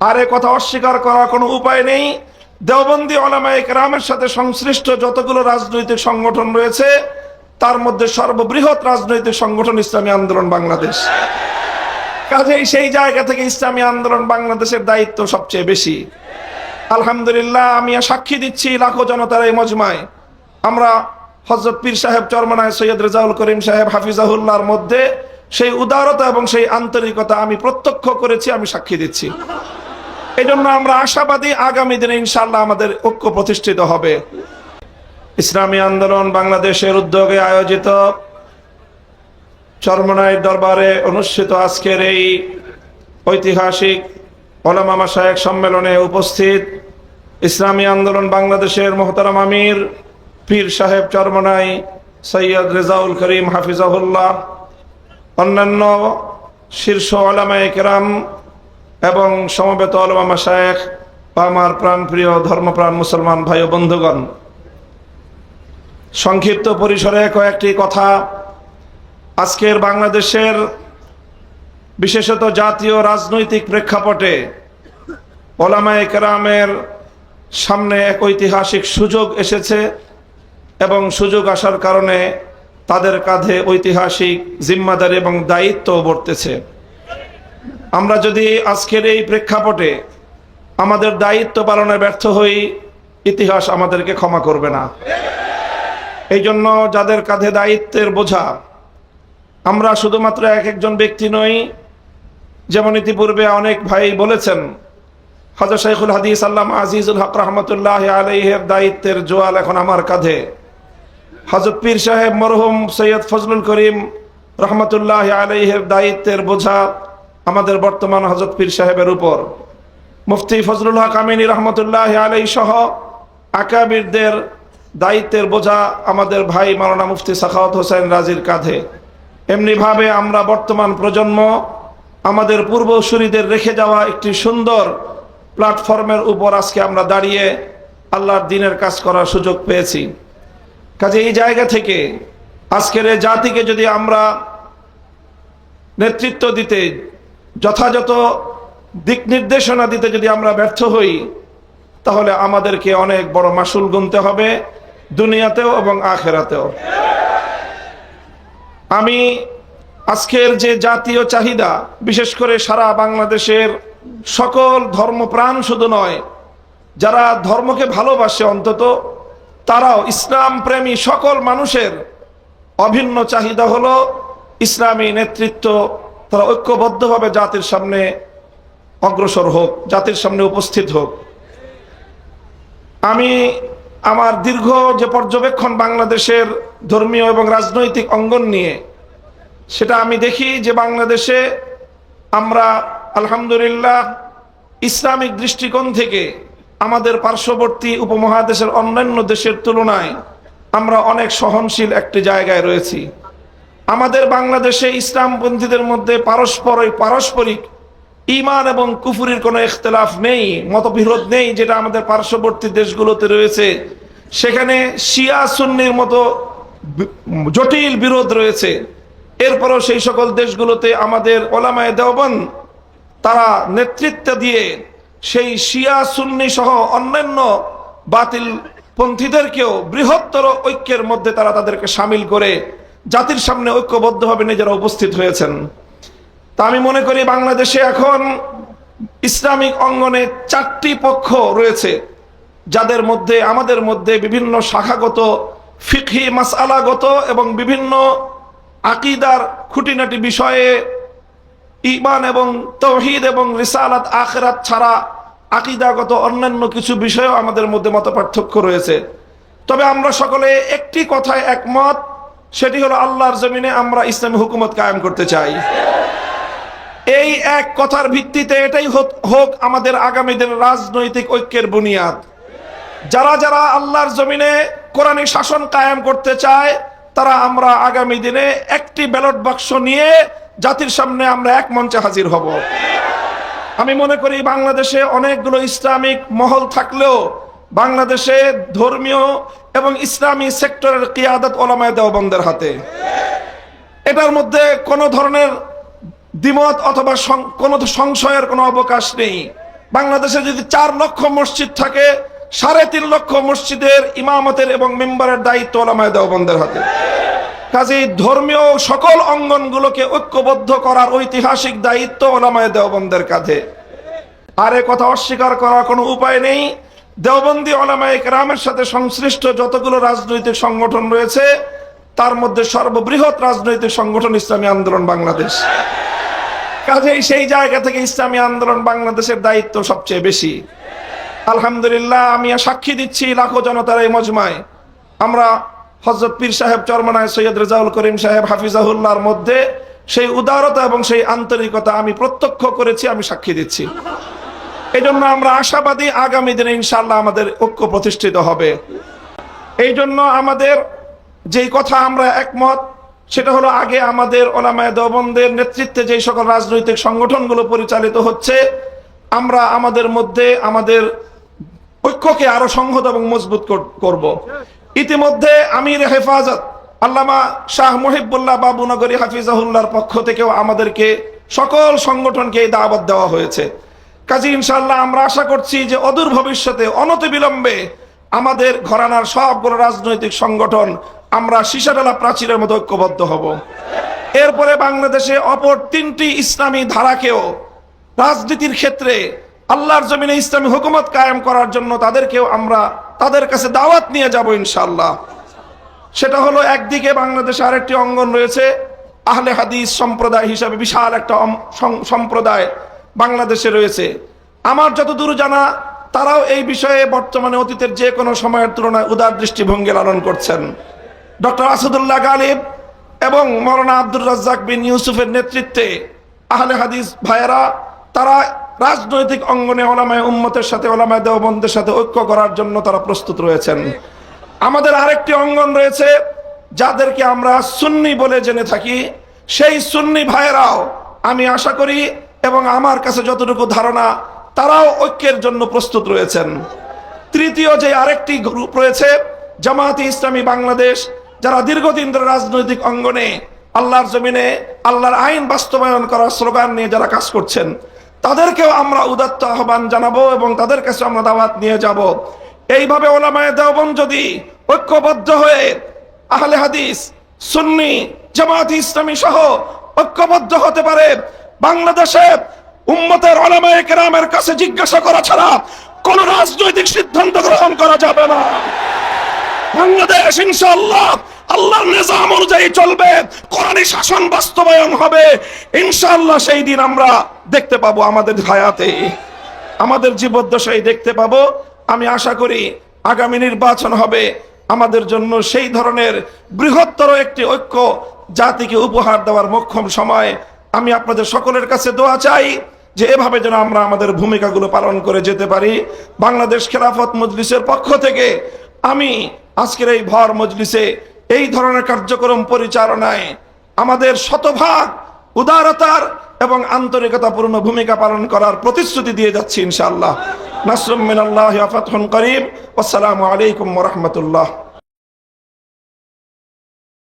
আর এ কথা অস্বীকার করার কোনো উপায় নেই। দেওবন্দি উলামায়ে কেরামের সাথে সংশ্লিষ্ট যতগুলো রাজনৈতিক সংগঠন রয়েছে তার মধ্যে সর্ববৃহৎ রাজনৈতিক সংগঠন ইসলামী আন্দোলন বাংলাদেশ। কাজেই সেই জায়গা থেকে ইসলামী আন্দোলন বাংলাদেশের দায়িত্ব সবচেয়ে বেশি। আলহামদুলিল্লাহ, আমি সাক্ষী দিচ্ছি লাখো জনতার এই মজমায় আমরা হযরত পীর সাহেব চরমনায় সৈয়দ রেজাউল করিম সাহেব হাফিজাহুল্লাহর মধ্যে সেই উদারতা এবং সেই আন্তরিকতা আমি প্রত্যক্ষ করেছি, আমি সাক্ষী দিচ্ছি। এই জন্য আমরা আশাবাদী আগামী দিনে ইনশাআল্লাহ আমাদের ঐক্য প্রতিষ্ঠিত হবে। ইসলামী আন্দোলন বাংলাদেশের উদ্যোগে আয়োজিত চরমনাই দরবারে অনুষ্ঠিত আজকের এই ঐতিহাসিক উলামা মাশায়েখ সম্মেলনে উপস্থিত ইসলামী আন্দোলন বাংলাদেশের মোহতারাম আমির পীর সাহেব চরমনাই সৈয়দ রেজাউল করিম হাফিজাহুল্লাহ, অন্যান্য শীর্ষ উলামায়ে কেরাম এবং সমবেত উলামা মাশায়েখ বা আমার প্রাণপ্রিয় ধর্মপ্রাণ মুসলমান ভাই ও বন্ধুগণ, সংক্ষিপ্ত পরিসরে কয়েকটি কথা। আজকের বাংলাদেশের বিশেষত জাতীয় রাজনৈতিক প্রেক্ষাপটে উলামায়ে কেরামের সামনে এক ঐতিহাসিক সুযোগ এসেছে এবং সুযোগ আসার কারণে তাদের কাঁধে ঐতিহাসিক জিম্মাদারি এবং দায়িত্ব বর্তেছে। আমরা যদি আজকের এই প্রেক্ষাপটে আমাদের দায়িত্ব পালনে ব্যর্থ হই, ইতিহাস আমাদেরকে ক্ষমা করবে না। এই জন্য যাদের কাঁধে দায়িত্বের বোঝা, আমরা শুধুমাত্র এক একজন ব্যক্তি নই। যেমন ইতিপূর্বে অনেক ভাই বলেছেন, হযরত শাইখুল হাদিস আল্লামা আজিজুল হক রহমতুল্লাহ আলাইহির দায়িত্বের জোয়াল এখন আমার কাঁধে। হযরত পীর সাহেব মরহুম সৈয়দ ফজলুল করিম রহমতুল্লাহ আলাইহির দায়িত্বের বোঝা আমাদের বর্তমান হযরত পীর সাহেবের উপর। মুফতি ফজলুল হক আমিনী রহমতুল্লাহ আলাইহি সহ আকাবিরদের দায়িত্বের বোঝা আমাদের ভাই মাওলানা মুফতি সাখাওয়াত হোসেন রাজির কাঁধে। এমনিভাবে আমরা বর্তমান প্রজন্ম আমাদের পূর্বসূরীদের রেখে যাওয়া একটি সুন্দর প্ল্যাটফর্মের উপর আজকে আমরা দাঁড়িয়ে আল্লাহর দ্বীনের কাজ করার সুযোগ পেয়েছি। কাজে এই জায়গা থেকে আজকের এই জাতিকে যদি আমরা নেতৃত্ব দিতে, যথাযথ দিক নির্দেশনা দিতে যদি আমরা ব্যর্থ হই, তাহলে আমাদেরকে অনেক বড় মাসুল গুনতে হবে দুনিয়াতেও এবং আখিরাতেও। আমি আজকের যে জাতীয় চাহিদা, বিশেষ করে সারা বাংলাদেশের সকল ধর্মপ্রাণ শুধু নয়, যারা ধর্মকে ভালোবাসে অন্তত তারাও, ইসলাম প্রেমী সকল মানুষের অভিন্ন চাহিদা হলো ইসলামী নেতৃত্ব তারা ঐক্যবদ্ধভাবে জাতির সামনে অগ্রসর হোক, জাতির সামনে উপস্থিত হোক। আমি আমার দীর্ঘ যে পর্যবেক্ষণ বাংলাদেশের ধর্মীয় এবং রাজনৈতিক অঙ্গন নিয়ে, সেটা আমি দেখি যে বাংলাদেশে আমরা আলহামদুলিল্লাহ ইসলামিক দৃষ্টিকোণ থেকে আমাদের পার্শ্ববর্তী উপমহাদেশের অন্যান্য দেশের তুলনায় আমরা অনেক সহনশীল একটি জায়গায় রয়েছি। আমাদের বাংলাদেশে ইসলামপন্থীদের মধ্যে পারস্পরিক ঈমান এবং কুফরির কোনো ইখতিলাফ নেই, মতবিরোধ নেই, যেটা আমাদের পার্শ্ববর্তী দেশগুলোতে রয়েছে। সেখানে শিয়া সুন্নির মতো জটিল বিরোধ রয়েছে। এরপরও সেই সকল দেশগুলোতে আমাদের উলামায়ে দেওবন্দ তারা নেতৃত্ব দিয়ে সেই শিয়া সুন্নি সহ অন্যান্য বাতিল পন্থীদেরকেও বৃহত্তর ঐক্যের মধ্যে তারা তাদেরকে সামিল করে জাতির সামনে ঐক্যবদ্ধভাবে নিজেরা উপস্থিত হয়েছেন। তা আমি মনে করি বাংলাদেশে এখন ইসলামিক অঙ্গনে 4টি পক্ষ রয়েছে, যাদের মধ্যে আমাদের মধ্যে বিভিন্ন শাখাগত, ফিকহি মাসআলাগত এবং বিভিন্ন আকীদার খুঁটিনাটি বিষয়ে, ঈমান এবং তাওহীদ এবং রিসালাত আখিরাত ছাড়া আকীদাগত অন্যান্য কিছু বিষয়েও আমাদের মধ্যে মতপার্থক্য রয়েছে। তবে আমরা সকলে একটি কথায় একমত, সেটি হলো আল্লাহর জমিনে আমরা ইসলামী হুকুমত কায়েম করতে চাই। এই এক কথার ভিত্তিতে এটাই হোক আমাদের আগামী দিনের রাজনৈতিক ঐক্যের বুনিয়াদ। যারা যারা আল্লাহর জমিনে কোরআনী শাসন কায়েম করতে চায়, তারা আমরা আগামী দিনে একটি ব্যালট বাক্স নিয়ে জাতির সামনে আমরা এক মঞ্চে হাজির হব। আমি মনে করি বাংলাদেশে অনেকগুলো ইসলামিক মহল থাকলেও বাংলাদেশে ধর্মীয় এবং ইসলামী সেক্টরের কিয়াদত উলামায়ে দেওবন্দের হাতে। এটার মধ্যে কোনো ধরনের দ্বিমত অথবা কোনো সংশয়ের কোনো অবকাশ নেই। বাংলাদেশে যদি 4 লক্ষ মসজিদ থাকে, 3.5 লক্ষ মসজিদের ইমামতের এবং মেম্বারের দায়িত্ব উলামায়ে দেওবন্দের হাতে। কাজেই ধর্মীয় সকল অঙ্গনগুলোকে ঐক্যবদ্ধ করার ঐতিহাসিক দায়িত্ব উলামায়ে দেওবন্দের কাঁধে। আর এ কথা অস্বীকার করার কোনো উপায় নেই। দেওবন্দি উলামায়ে কেরামের সাথে সংশ্লিষ্ট যতগুলো রাজনৈতিক সংগঠন রয়েছে, তার মধ্যে সর্ববৃহৎ রাজনৈতিক সংগঠন ইসলামী আন্দোলন বাংলাদেশ। কাজেই সেই জায়গা থেকে ইসলামী আন্দোলন বাংলাদেশের দায়িত্ব সবচেয়ে বেশি। আলহামদুলিল্লাহ, আমি সাক্ষী দিচ্ছি লাখো জনতার এই মজমায় আমরা হযরত পীর সাহেব চরমনায় সৈয়দ রেজাউল করিম সাহেব হাফিজাহুল্লাহর মধ্যে সেই উদারতা এবং সেই আন্তরিকতা আমি প্রত্যক্ষ করেছি, আমি সাক্ষী দিচ্ছি। এই জন্য আমরা আশাবাদী আগামী দিনে ইনশাআল্লাহ আমাদের ঐক্য প্রতিষ্ঠিত হবে। এই জন্য আমাদের যেই কথা আমরা একমত, সেটা হলো আগে আমাদের উলামায়ে দেওবন্দের নেতৃত্বে যেই সকল রাজনৈতিক সংগঠনগুলো পরিচালিত হচ্ছে, আমরা আমাদের মধ্যে আমাদের ঐক্যকে আরো সংহত এবং মজবুত করব। ইতিমধ্যে আমির হেফাজত আল্লামা শাহ মুহিবুল্লাহ বাবুনগরী হাফিজাহুল্লাহর পক্ষ থেকেও আমাদেরকে সকল সংগঠনকে এই দাওয়াত দেওয়া হয়েছে। কাজী ইনশাআল্লাহ আমরা আশা করছি যে অদূর ভবিষ্যতে অনতিবিলম্বে আমাদের ঘরানার সবগুলো রাজনৈতিক সংগঠন আমরা সীসাডালা প্রাচীরের মতো ঐক্যবদ্ধ হব। এরপরে বাংলাদেশে অপর 3টি ইসলামী ধারাকেও রাজনীতির ক্ষেত্রে আল্লাহর জমিনে ইসলামী হুকুমত কায়েম করার জন্য তাদেরকেও আমরা তাদের কাছে দাওয়াত নিয়ে যাব ইনশাআল্লাহ। সেটা হলো, একদিকে বাংলাদেশে আরেকটি অঙ্গন রয়েছে আহলে হাদিস সম্প্রদায় হিসাবে বিশাল একটা সম্প্রদায় বাংলাদেশে রয়েছে। আমার যতদূর জানা, তারাও এই বিষয়ে বর্তমানে অতীতের যে কোনো সময়ের তুলনায় উদার দৃষ্টিভঙ্গি লালন করছেন। ডক্টর আসাদুল্লাহ গালিব এবং মৌলানা আব্দুর রাজ্জাক বিন ইউসুফের নেতৃত্বে আহলে হাদিস ভাইয়েরা তারা রাজনৈতিক অঙ্গনে উলামায়ে উম্মতের সাথে উলামায়ে দেওবন্দের সাথে ঐক্য করার জন্য তারা প্রস্তুত রয়েছেন। আমাদের আরেকটি অঙ্গন রয়েছে যাদেরকে আমরা সুন্নি বলে জেনে থাকি, সেই সুন্নি ভাইয়েরাও আমি আশা করি এবং আমার কাছে যতটুকু ধারণা, তারাও ঐক্যের জন্য প্রস্তুত রয়েছেন। তৃতীয় যে আরেকটি গ্রুপ রয়েছে জামায়াতে ইসলামী বাংলাদেশ, যারা দীর্ঘদিন ধরে রাজনৈতিক অঙ্গনে আল্লাহর জমিনে আল্লাহর আইন বাস্তবায়ন করার স্লোগান নিয়ে যারা কাজ করছেন, তাদেরকেও আমরা উদাত্ত আহ্বান জানাবো এবং তাদের কাছে আমরা দাওয়াত নিয়ে যাব। এইভাবে উলামায়ে দেওবন্দ যদি ঐক্যবদ্ধ হয়ে আহলে হাদিস, সুন্নি, জামায়াতে ইসলামী সহ ঐক্যবদ্ধ হতে পারে, বাংলাদেশে উম্মতের উলামায়ে কেরামের কাছে জিজ্ঞাসা করা ছাড়া কোন রাজনৈতিক সিদ্ধান্ত গ্রহণ করা যাবে না। বাংলাদেশ ইনশাআল্লাহ আল্লাহর নিজাম অনুযায়ী চলবে, কোরআনী শাসন বাস্তবায়ন হবে ইনশাআল্লাহ। সেই দিন আমরা দেখতে পাবো, আমাদের হায়াতে, আমাদের জীবদ্দশায় দেখতে পাবো। আমি আশা করি আগামী নির্বাচন হবে আমাদের জন্য সেই ধরনের বৃহত্তর একটি ঐক্য জাতিকে উপহার দেওয়ার মোক্ষম সময়। আমি আপনাদের সকলের কাছে দোয়া চাই যে এভাবে যেন আমরা আমাদের ভূমিকাগুলো পালন করে যেতে পারি। বাংলাদেশ খেলাফত মজলিসের পক্ষ থেকে আমি আজকের এই ভর মজলিসে এই ধরনের কার্যক্রম পরিচালনায় আমাদের শতভাগ উদারতার এবং আন্তরিকতাপূর্ণ ভূমিকা পালন করার প্রতিশ্রুতি দিয়ে যাচ্ছি ইনশাআল্লাহ। নাসরুম মিনাল্লাহি ওয়া ফাতহুন করিম। আসসালামু আলাইকুম ওয়া রাহমাতুল্লাহ।